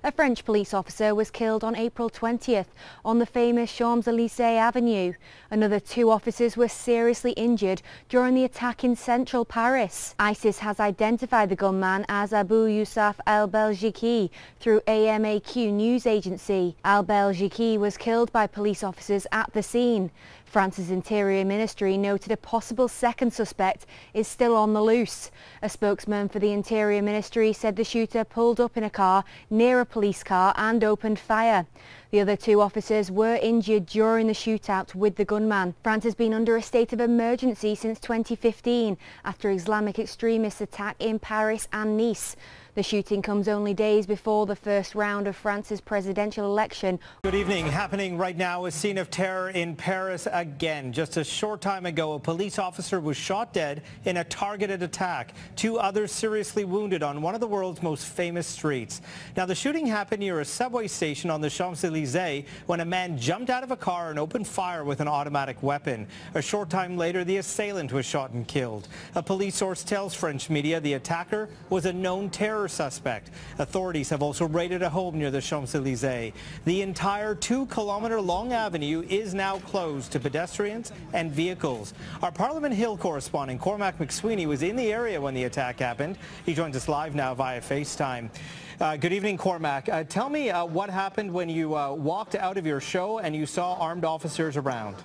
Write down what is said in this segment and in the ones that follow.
A French police officer was killed on April 20th on the famous Champs-Élysées Avenue. Another 2 officers were seriously injured during the attack in central Paris. ISIS has identified the gunman as Abu Yusuf al-Belghiki through AMAQ news agency. Al-Belghiki was killed by police officers at the scene. France's Interior Ministry noted a possible second suspect is still on the loose. A spokesman for the Interior Ministry said the shooter pulled up in a car near a police car and opened fire. The other 2 officers were injured during the shootout with the gunman. France has been under a state of emergency since 2015 after Islamic extremists attack in Paris and Nice. The shooting comes only days before the first round of France's presidential election. Good evening. Happening right now, a scene of terror in Paris again. Just a short time ago, a police officer was shot dead in a targeted attack. 2 others seriously wounded on one of the world's most famous streets. Now, the shooting happened near a subway station on the Champs-Élysées when a man jumped out of a car and opened fire with an automatic weapon. A short time later, the assailant was shot and killed. A police source tells French media the attacker was a known terror suspect. Authorities have also raided a home near the Champs-Élysées. The entire 2-kilometer-long avenue is now closed to pedestrians and vehicles. Our Parliament Hill correspondent Cormac McSweeney was in the area when the attack happened. He joins us live now via FaceTime. Good evening, Cormac. Tell me what happened when you walked out of your show and you saw armed officers around.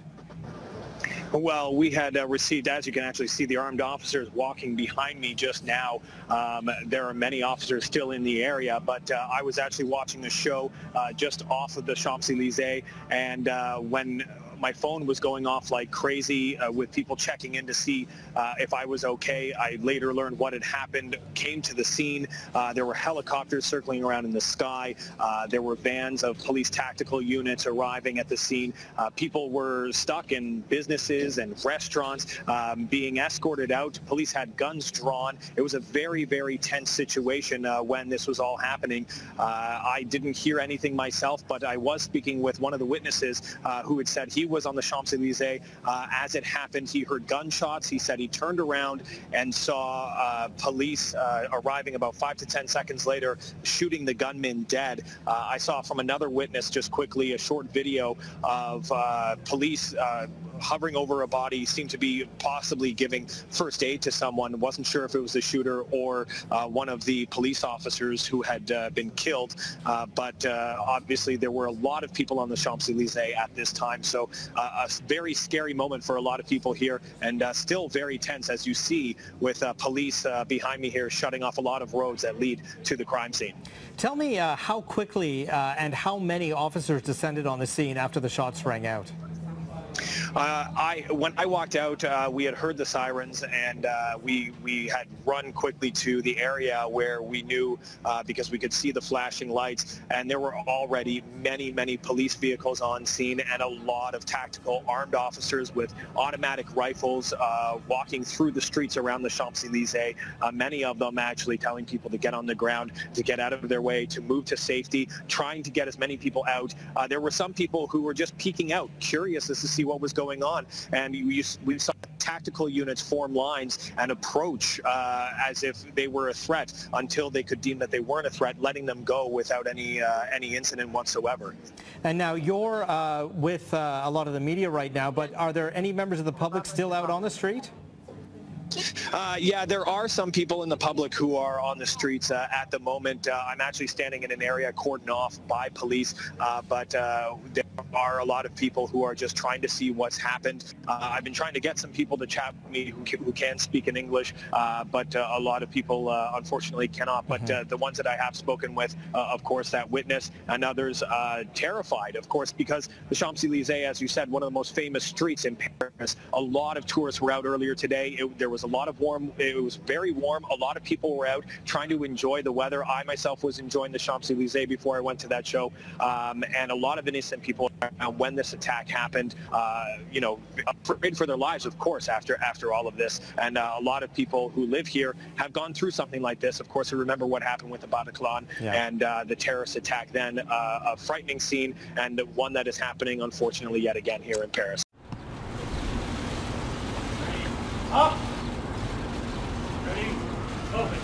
Well, we had received, as you can actually see, the armed officers walking behind me just now. There are many officers still in the area, but I was actually watching the show just off of the Champs-Élysées, and when my phone was going off like crazy with people checking in to see if I was okay. I later learned what had happened, came to the scene. There were helicopters circling around in the sky. There were vans of police tactical units arriving at the scene. People were stuck in businesses and restaurants being escorted out. Police had guns drawn. It was a very, very tense situation when this was all happening. I didn't hear anything myself, but I was speaking with one of the witnesses who had said he was on the Champs-Élysées. As it happened, he heard gunshots. He said he turned around and saw police arriving about 5 to 10 seconds later, shooting the gunman dead. I saw from another witness just quickly a short video of police hovering over a body, seemed to be possibly giving first aid to someone. Wasn't sure if it was the shooter or one of the police officers who had been killed. But obviously there were a lot of people on the Champs-Élysées at this time. So a very scary moment for a lot of people here, and still very tense, as you see, with police behind me here shutting off a lot of roads that lead to the crime scene. Tell me how quickly and how many officers descended on the scene after the shots rang out? When I walked out, we had heard the sirens, and we had run quickly to the area where we knew, because we could see the flashing lights, and there were already many, many police vehicles on scene and a lot of tactical armed officers with automatic rifles walking through the streets around the Champs-Élysées, many of them actually telling people to get on the ground, to get out of their way, to move to safety, trying to get as many people out. There were some people who were just peeking out, curious as to see what was going on, and we saw tactical units form lines and approach as if they were a threat until they could deem that they weren't a threat, letting them go without any incident whatsoever. And now you're with a lot of the media right now, but are there any members of the public still out on the street? Yeah, there are some people in the public who are on the streets at the moment. I'm actually standing in an area cordoned off by police, but there are a lot of people who are just trying to see what's happened. I've been trying to get some people to chat with me who can speak in English, but a lot of people unfortunately cannot. But the ones that I have spoken with, of course, that witness and others terrified, of course, because the Champs-Élysées, as you said, one of the most famous streets in Paris. A lot of tourists were out earlier today. There was a lot of it was very warm. A lot of people were out trying to enjoy the weather. I myself was enjoying the Champs-Élysées before I went to that show, and a lot of innocent people when this attack happened, you know, afraid for their lives, of course, after all of this. And a lot of people who live here have gone through something like this. Of course, we remember what happened with the Bataclan and the terrorist attack then, a frightening scene, and one that is happening, unfortunately, yet again here in Paris. Up! Ready? Open!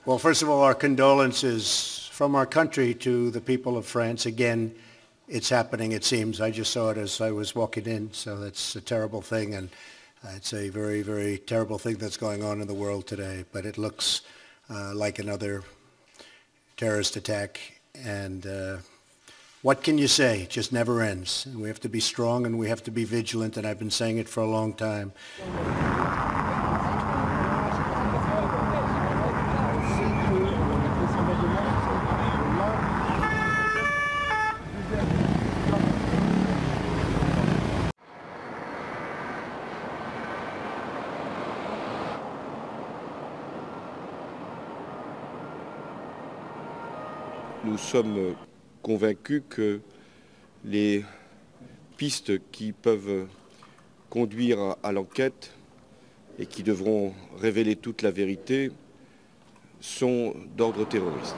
Well, first of all, our condolences from our country to the people of France. Again, it's happening, it seems. I just saw it as I was walking in, so that's a terrible thing, and it's a very, very terrible thing that's going on in the world today. But it looks like another terrorist attack, and what can you say? It just never ends. And we have to be strong and we have to be vigilant, and I've been saying it for a long time. Nous sommes convaincus que les pistes qui peuvent conduire à l'enquête et qui devront révéler toute la vérité sont d'ordre terroriste.